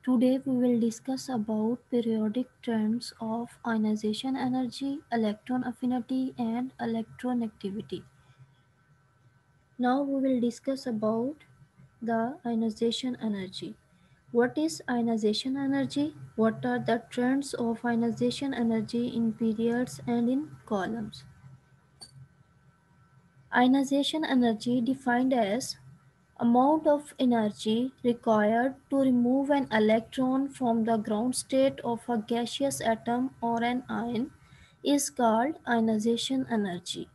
Today we will discuss about periodic trends of ionization energy, electron affinity and electronegativity. Now we will discuss about the ionization energy. What is ionization energy? What are the trends of ionization energy in periods and in columns? Ionization energy defined as amount of energy required to remove an electron from the ground state of a gaseous atom or an ion is called ionization energy.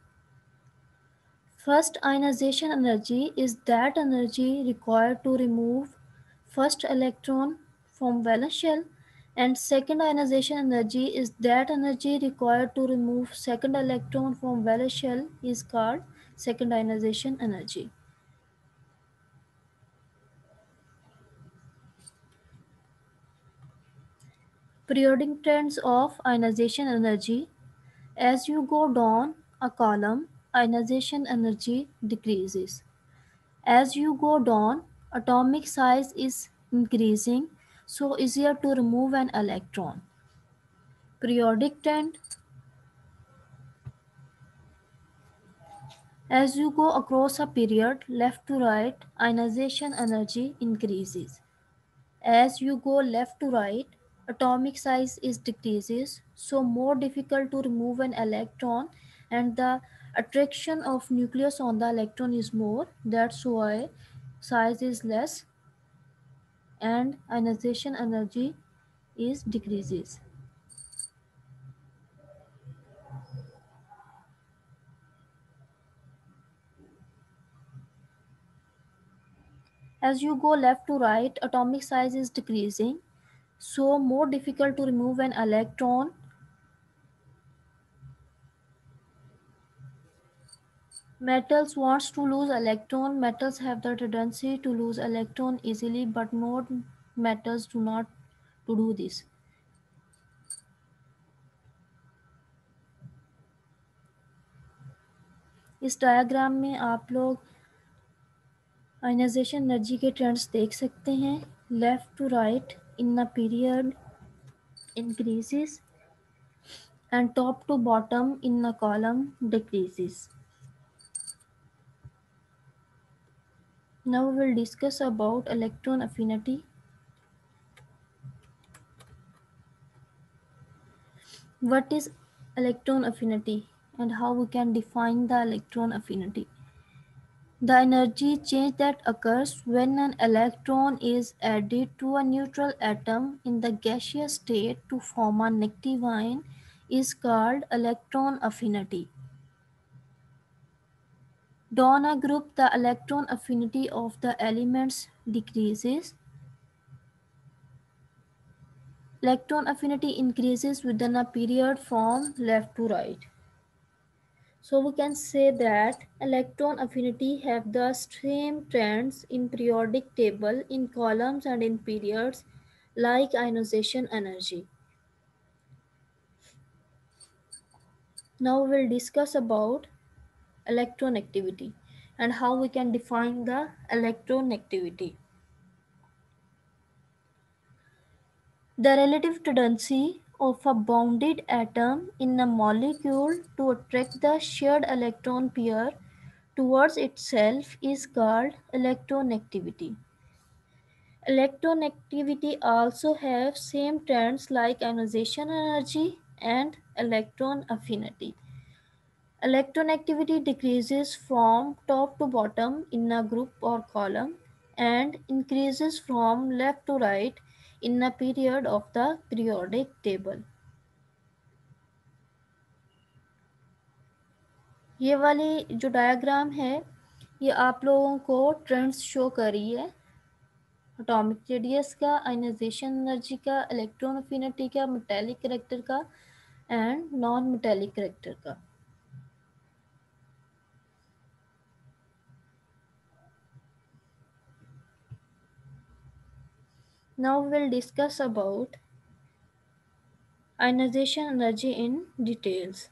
First ionization energy is that energy required to remove first electron from valence shell, and second ionization energy is that energy required to remove second electron from valence shell is called second ionization energy. Periodic trends of ionization energy. As you go down a column, ionization energy decreases. As you go down, atomic size is increasing, so easier to remove an electron. Periodic trend. As you go across a period, left to right, ionization energy increases. As you go left to right, atomic size is decreases, so more difficult to remove an electron, and the attraction of nucleus on the electron is more. That's why size is less and ionization energy is decreases. As you go left to right, atomic size is decreasing, so more difficult to remove an electron. Metals wants to lose electron. Metals have the tendency to lose electron easily, but more metals do not to do this. इस diagram में आप लोग ionization energy के trends देख सकते हैं. Left to right in a period increases and top to bottom in a column decreases. Now we will discuss about electron affinity. What is electron affinity and how we can define the electron affinity? The energy change that occurs when an electron is added to a neutral atom in the gaseous state to form a negative ion is called electron affinity. Down a group, the electron affinity of the elements decreases. Electron affinity increases within a period from left to right. So we can say that electron affinity have the same trends in periodic table in columns and in periods like ionization energy. Now we'll discuss about electronegativity and how we can define the electronegativity. The relative tendency of a bounded atom in a molecule to attract the shared electron pair towards itself is called electronegativity. Electronegativity also have same trends like ionization energy and electron affinity. Electronegativity decreases from top to bottom in a group or column and increases from left to right in a period of the periodic table. ये वाली जो diagram है ये आप लोगों को trends show कर रही है एटॉमिक रेडियस का, आयनाइजेशन एनर्जी का, इलेक्ट्रॉन अफिनिटी का, मेटेलिक करैक्टर का एंड नॉन मेटेलिक करैक्टर का. Now we will discuss about ionization energy in details.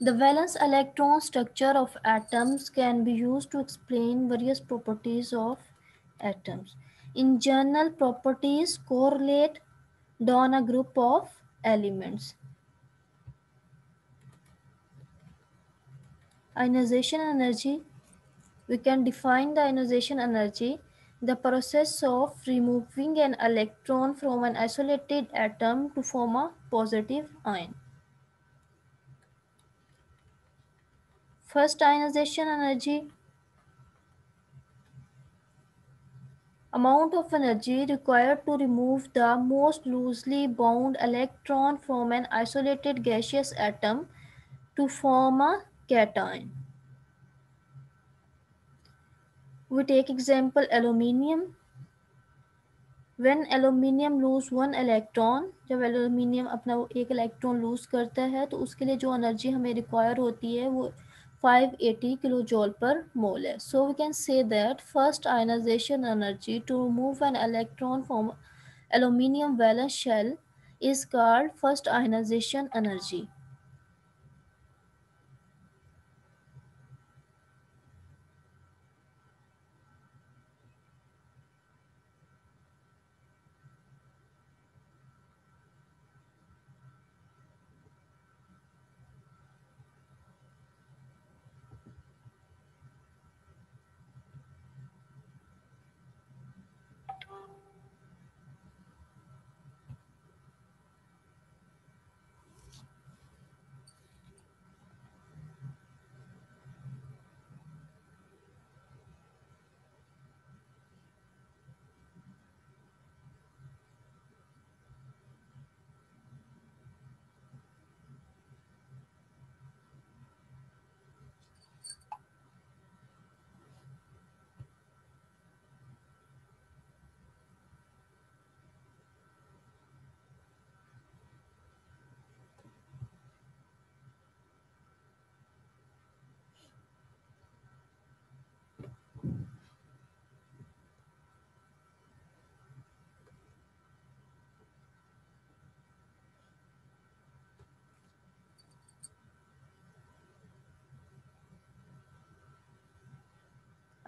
The valence electron structure of atoms can be used to explain various properties of atoms. In general, properties correlate down a group of elements. Ionization energy. We can define the ionization energy, the process of removing an electron from an isolated atom to form a positive ion. First ionization energy, amount of energy required to remove the most loosely bound electron from an isolated gaseous atom to form a cation. We take example aluminium. When aluminium lose one electron, जब aluminium अपना एक electron lose करता है तो उसके लिए जो energy हमें रिक्वायर होती है वो 580 किलो जॉल पर मोल है. So we can say that first ionization energy to remove an electron from aluminium valence shell is called first ionization energy.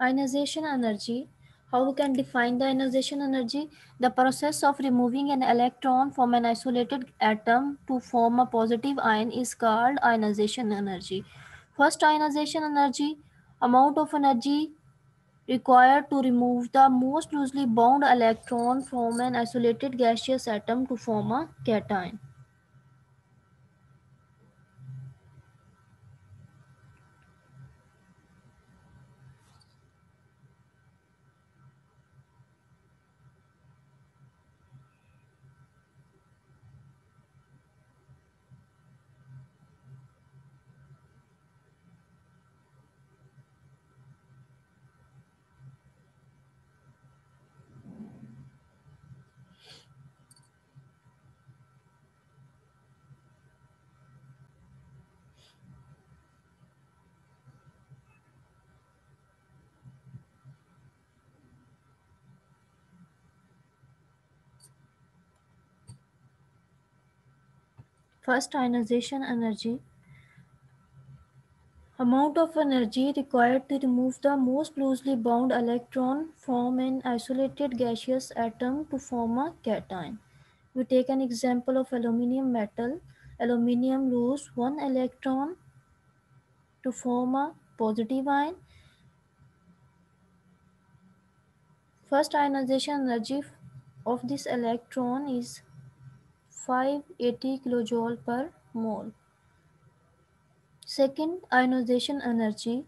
Ionization energy. How we can define the ionization energy? The process of removing an electron from an isolated atom to form a positive ion is called ionization energy. First ionization energy, amount of energy required to remove the most loosely bound electron from an isolated gaseous atom to form a cation. First ionization energy, amount of energy required to remove the most loosely bound electron from an isolated gaseous atom to form a cation. We take an example of aluminium metal. Aluminium lose one electron to form a positive ion. First ionization energy of this electron is 580 kilojoule per mole. Second ionization energy,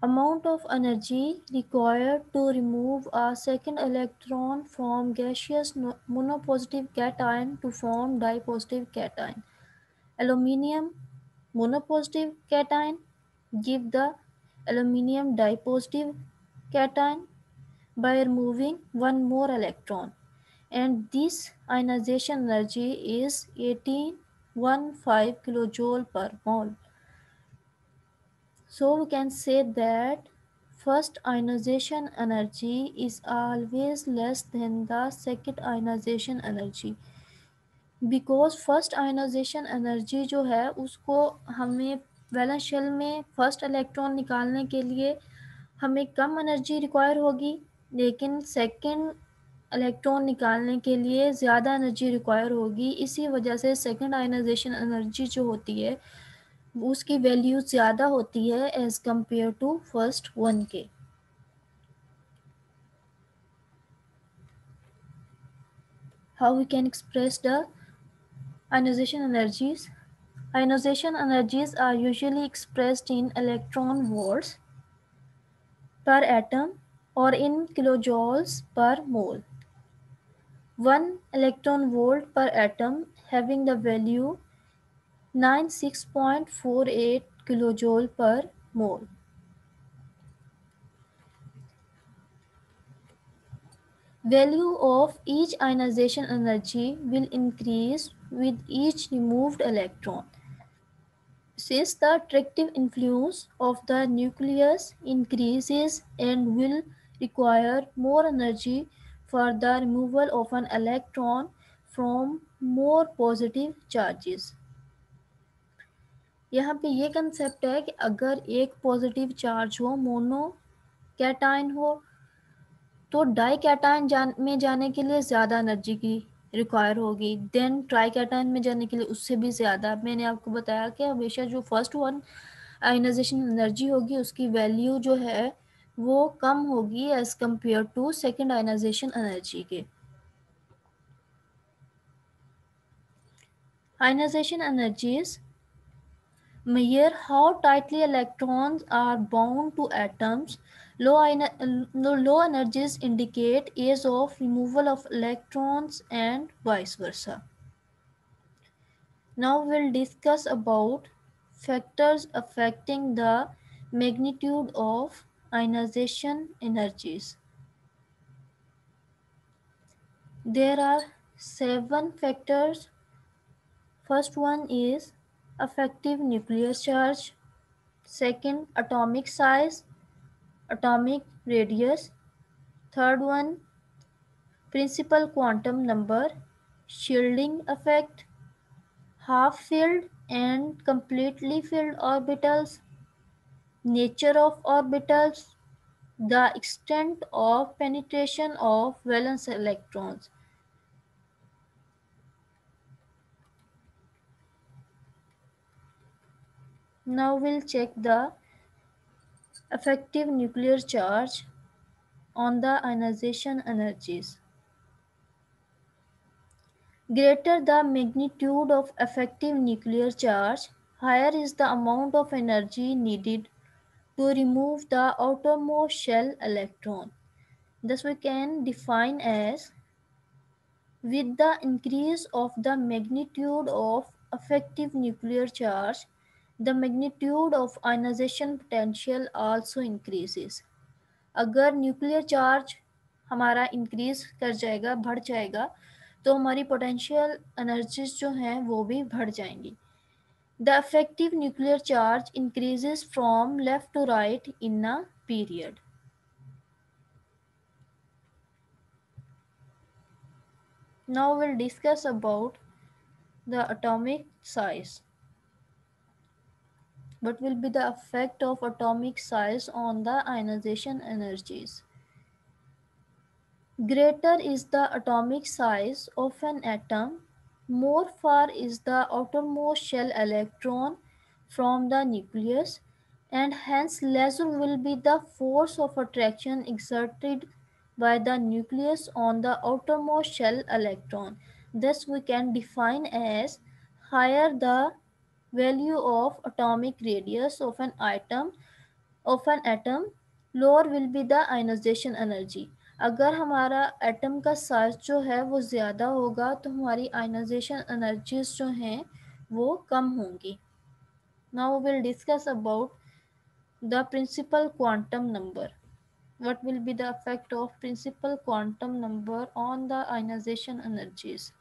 amount of energy required to remove a second electron from gaseous monopositive cation to form dipositive cation. Aluminium monopositive cation give the aluminium dipositive cation by removing one more electron, and this ionization energy is 1815 kilojoule per mole. So we can say that first ionization energy is always less than the second ionization energy. Because first ionization energy जो है उसको हमें valence shell में first electron निकालने के लिए हमें कम energy require होगी, लेकिन सेकंड इलेक्ट्रॉन निकालने के लिए ज़्यादा एनर्जी रिक्वायर होगी। इसी वजह से सेकंड आयनाइजेशन एनर्जी जो होती है उसकी वैल्यू ज़्यादा होती है as compare to first one के। How we can express the ionization energies? Ionization energies are usually expressed in electron volts per atom or in kilojoules per mole. 1 electron volt per atom having the value 96.48 kilojoule per mole. Value of each ionization energy will increase with each removed electron. Since the attractive influence of the nucleus increases and will require more energy for the removal of an electron from more positive charges. यहाँ पे ये concept है कि अगर एक positive charge हो, mono cation हो, तो डाई कैटायन में जाने के लिए ज़्यादा एनर्जी की रिक्वायर होगी, देन ट्राई कैटायन में जाने के लिए उससे भी ज़्यादा। मैंने आपको बताया कि हमेशा जो फर्स्ट वन आयनाइजेशन एनर्जी होगी उसकी वैल्यू जो है वो कम होगी as compare to second ionization energy के। Ionization energies measure how tightly electrons are bound to atoms. Low energies indicate ease of removal of electrons and vice versa. Now we'll discuss about factors affecting the magnitude of ionization energies. There are 7 factors. First one is effective nuclear charge. Second, atomic size, atomic radius. Third one, principal quantum number, shielding effect, half filled and completely filled orbitals, nature of orbitals, the extent of penetration of valence electrons. Now we'll check the effective nuclear charge on the ionization energies. Greater the magnitude of effective nuclear charge, higher is the amount of energy needed to remove the outermost shell electron. Thus we can define as, with the increase of the magnitude of effective nuclear charge, the magnitude of ionization potential also increases. अगर nuclear charge हमारा increase कर जाएगा, बढ़ जाएगा, तो हमारी potential energies जो हैं वो भी बढ़ जाएंगी. The effective nuclear charge increases from left to right in a period. Now we'll discuss about the atomic size. What will be the effect of atomic size on the ionization energies? Greater is the atomic size of an atom, more far is the outermost shell electron from the nucleus, and hence lesser will be the force of attraction exerted by the nucleus on the outermost shell electron. Thus we can define as, higher the value of atomic radius of an atom, lower will be the ionization energy. अगर हमारा atom का size जो है वो ज़्यादा होगा तो हमारी आयनाइजेशन एनर्जीज जो हैं वो कम होंगी. Now will discuss about the principal quantum number. What will be the effect of principal quantum number on the ionization energies?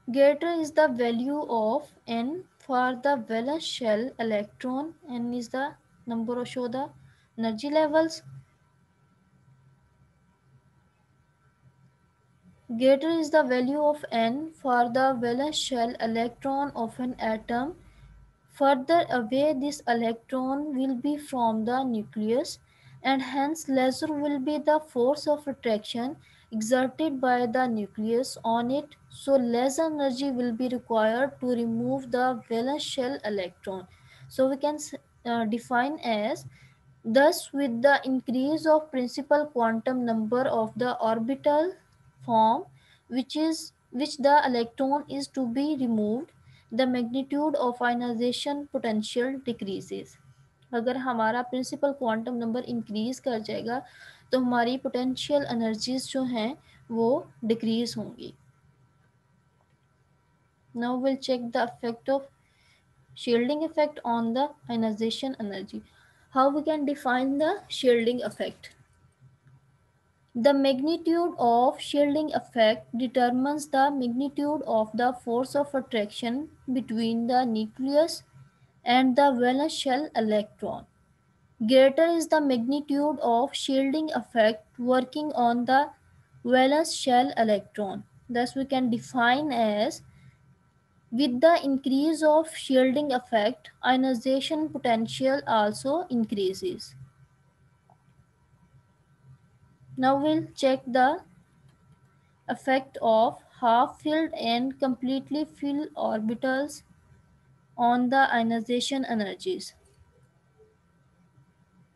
Greater is the value of n for the valence shell electron, n is the number or show the energy levels. Greater is the value of n for the valence shell electron of an atom. Further away this electron will be from the nucleus, and hence lesser will be the force of attraction exerted by the nucleus on it, so less energy will be required to remove the valence shell electron. So we can define as, thus with the increase of principal quantum number of the orbital form which the electron is to be removed, the magnitude of ionization potential decreases. अगर हमारा principal quantum number increase कर जाएगा तो हमारी potential energies जो हैं वो decrease होंगी. Now we'll check the effect of shielding effect on the ionization energy. How we can define the shielding effect? The magnitude of shielding effect determines the magnitude of the force of attraction between the nucleus and the valence shell electron. Greater is the magnitude of shielding effect working on the valence shell electron. Thus we can define as, with the increase of shielding effect, ionization potential also increases. Now we'll check the effect of half-filled and completely filled orbitals on the ionization energies.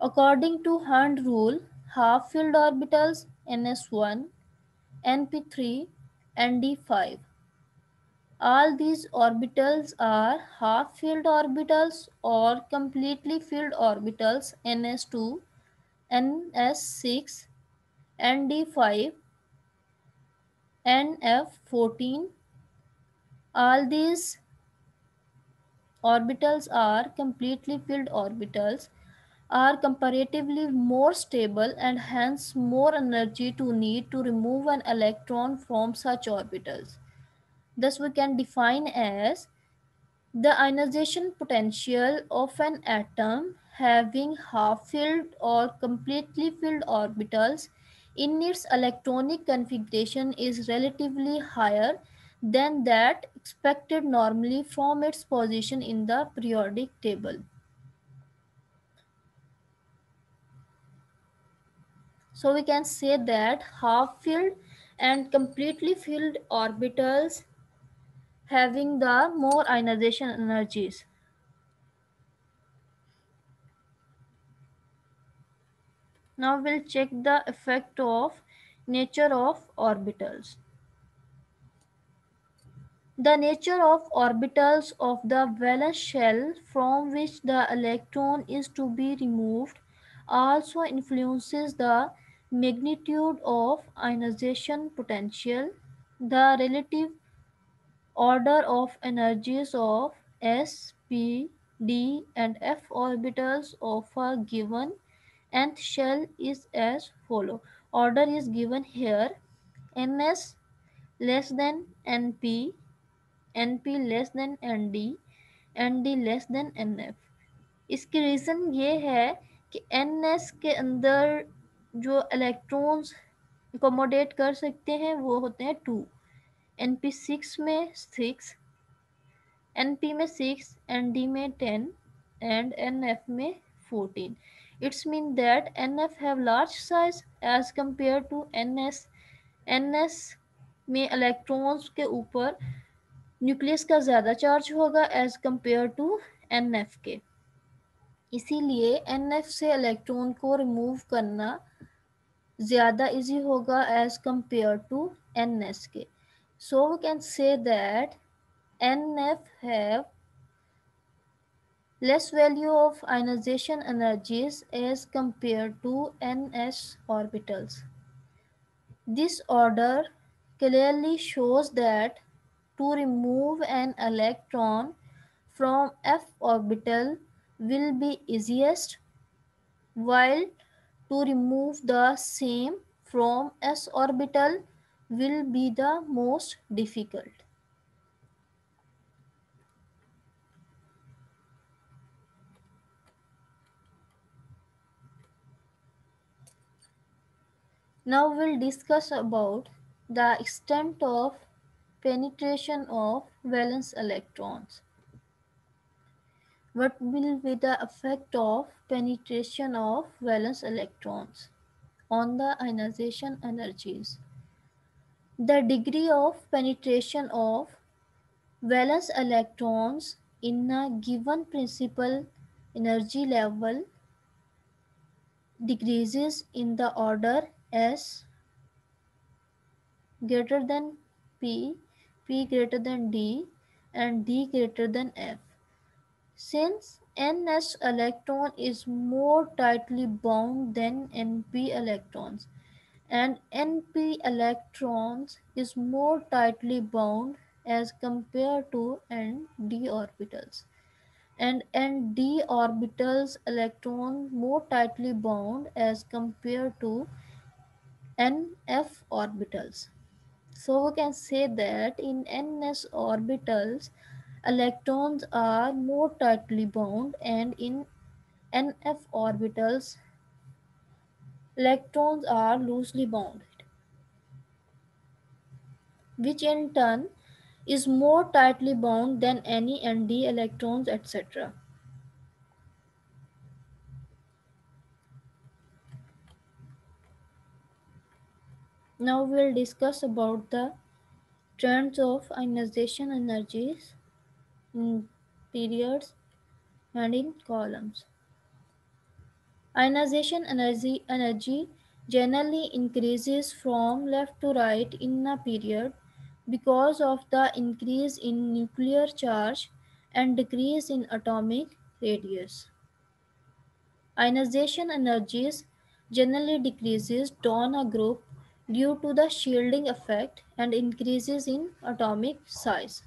According to Hund rule, half-filled orbitals ns1, np3 and d5. All these orbitals are half-filled orbitals or completely filled orbitals ns2, ns6, nd5, nf14. All these orbitals are completely filled orbitals are comparatively more stable and hence more energy to need to remove an electron from such orbitals. Thus we can define as, the ionization potential of an atom having half-filled or completely filled orbitals in its electronic configuration is relatively higher than that expected normally from its position in the periodic table. So we can say that half-filled and completely filled orbitals having the more ionization energies. Now we'll check the effect of nature of orbitals. The nature of orbitals of the valence shell from which the electron is to be removed also influences the magnitude of ionization potential. The relative order of energies of s, p, d and f orbitals of a given nth shell is as follow. Order is given here: ns less than np, np less than nd, nd less than nf. इसकी reason ये है कि ns के अंदर जो electrons accommodate कर सकते हैं वो होते हैं 2, np6 में 6, np में 6, nd में 10 and nf में 14. It's mean that nf have large size as compared to ns. ns में इलेक्ट्रॉन्स के ऊपर न्यूक्लियस का ज़्यादा चार्ज होगा एज कंपेयर टू nf के. इसीलिए nf से इलेक्ट्रॉन को रिमूव करना ज़्यादा इजी होगा एज कंपेयर टू ns के. So we can say that nf have less value of ionization energies as compared to ns orbitals. This order clearly shows that to remove an electron from f orbital will be easiest, while to remove the same from s orbital will be the most difficult. Now we'll discuss about the extent of penetration of valence electrons. What will be the effect of penetration of valence electrons on the ionization energies? The degree of penetration of valence electrons in a given principal energy level decreases in the order S greater than P, P greater than D, and D greater than F. Since Ns electron is more tightly bound than Np electrons, and Np electrons is more tightly bound as compared to Nd orbitals, and Nd orbitals electron more tightly bound as compared to Nf orbitals. So we can say that in Ns orbitals, electrons are more tightly bound, and in Nf orbitals, electrons are loosely bound, which in turn is more tightly bound than any Nd electrons, etc. Now we'll discuss about the trends of ionization energies in periods and in columns. Ionization energy generally increases from left to right in a period because of the increase in nuclear charge and decrease in atomic radius. Ionization energies generally decreases down a group due to the shielding effect and increases in atomic size.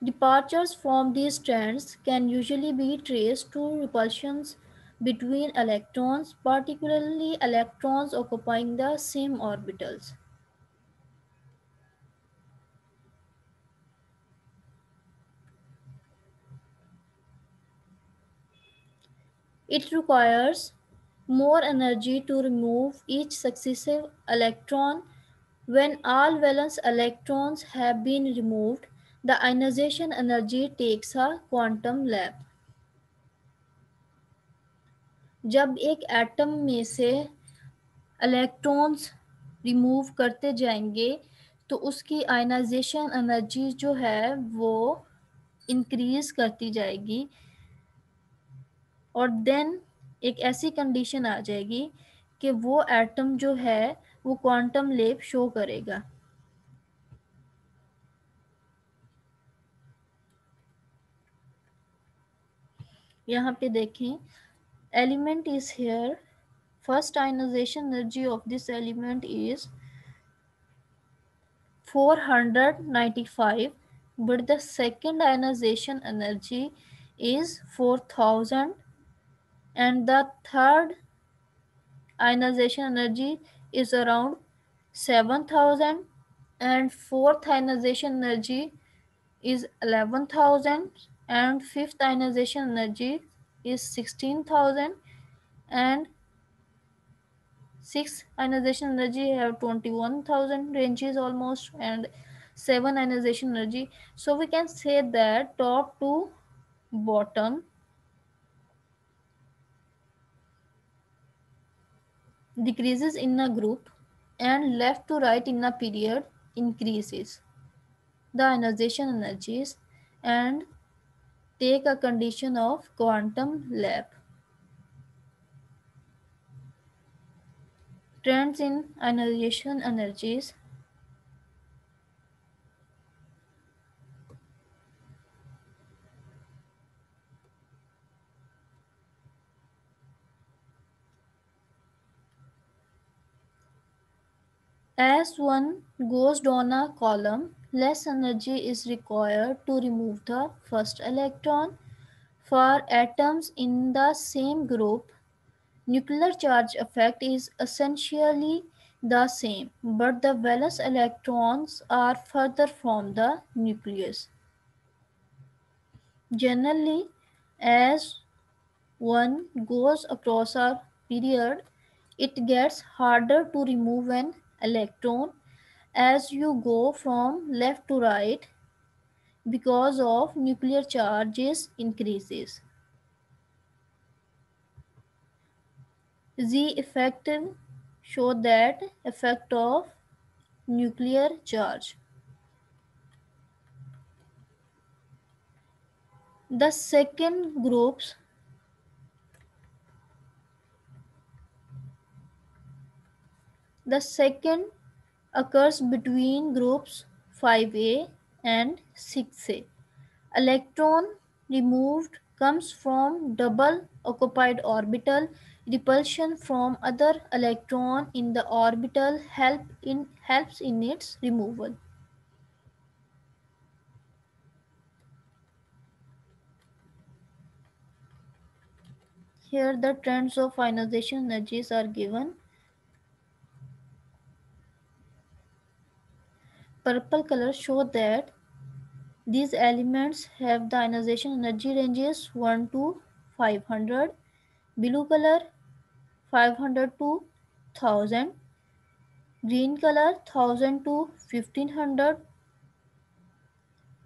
Departures from these trends can usually be traced to repulsions between electrons, particularly electrons occupying the same orbitals. It requires more energy to remove each successive electron. When all valence electrons have been removed, the ionization energy takes a quantum leap. जब एक atom में से electrons remove करते जाएंगे तो उसकी ionization energy जो है वो इंक्रीज करती जाएगी, और देन एक ऐसी कंडीशन आ जाएगी कि वो एटम जो है वो क्वांटम लेप शो करेगा. यहाँ पे देखें, element is here. First ionization energy of this element is 495, but the second ionization energy is 4000, and the third ionization energy is around 7000, and fourth ionization energy is 11,000, and fifth ionization energy is 16,000, and sixth ionization energy have 21,000 ranges almost, and 7 ionization energy. So we can say that top to bottom decreases in a group, and left to right in a period increases the ionization energies and take a condition of quantum leap. Trends in ionization energies. As one goes down a column, less energy is required to remove the first electron. For atoms in the same group, nuclear charge effect is essentially the same, but the valence electrons are further from the nucleus. Generally, as one goes across a period, it gets harder to remove an electron as you go from left to right because of nuclear charges increases. The effect show that effect of nuclear charge. The second groups the second occurs between groups 5a and 6a. Electron removed comes from double occupied orbital. Repulsion from other electron in the orbital helps in its removal. Here the trends of ionization energies are given. Purple color show that these elements have the ionization energy ranges 1 to 500. Blue color 500 to 1000. Green color 1000 to 1500.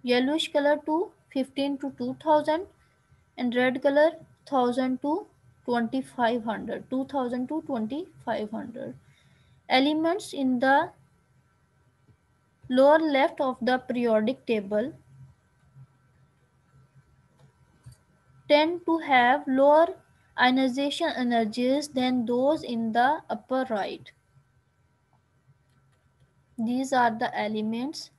Yellowish color to 15 to 2000, and red color 1000 to 2500, 2000 to 2500. Elements in the lower left of the periodic table tend to have lower ionization energies than those in the upper right. These are the elements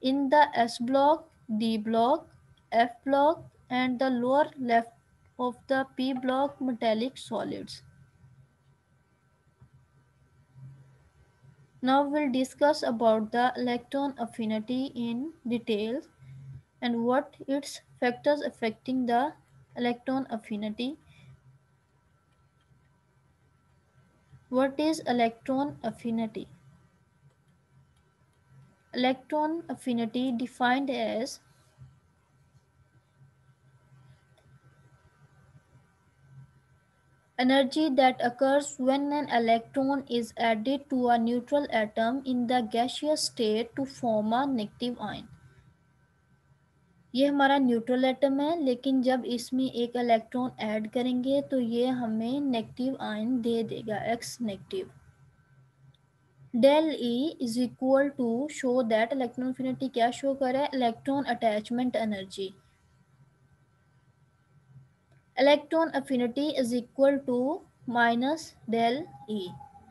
in the S block, D block, F block, and the lower left of the P block metallic solids. Now we'll discuss about the electron affinity in detail and what its factors affecting the electron affinity. What is electron affinity? Electron affinity defined as energy that occurs when an electron is added to a neutral atom in the gaseous state to form a negative ion. ये हमारा neutral atom है, लेकिन जब इसमें एक electron add करेंगे तो ये हमें नेगेटिव आयन दे देगा, X negative. Del E is equal to show that electron affinity क्या शो कर रहा है? Electron attachment energy. Electron affinity is equal to minus del E.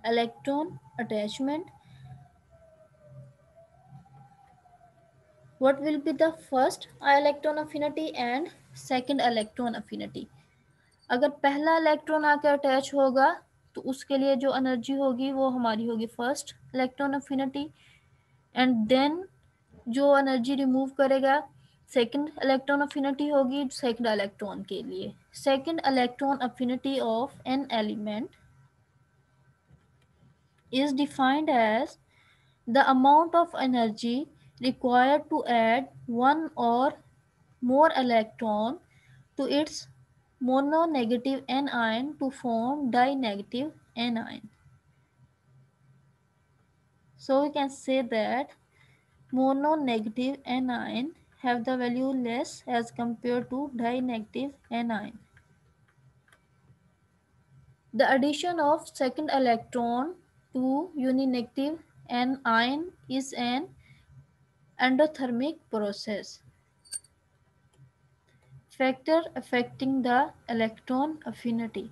Electron attachment. What will be the first electron affinity and second electron affinity? अगर पहला electron आकर attach होगा तो उसके लिए जो एनर्जी होगी वो हमारी होगी first electron affinity, and then जो एनर्जी रिमूव करेगा सेकंड इलेक्ट्रॉन अफिनिटी होगी सेकंड इलेक्ट्रॉन के लिए. Second electron affinity of an element is defined as the amount of energy required to add one or more electron to its mononegative anion to form dinegative anion. So we can say that mononegative anion have the value less as compared to dinegative anion. The addition of second electron to uninegative anion is an endothermic process. Factor affecting the electron affinity.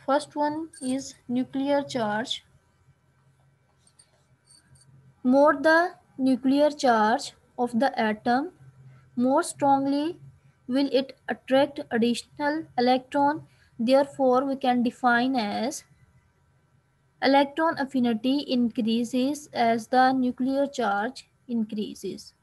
First one is nuclear charge. More the nuclear charge of the atom, more strongly will it attract additional electron. Therefore, we can define as electron affinity increases as the nuclear charge increases.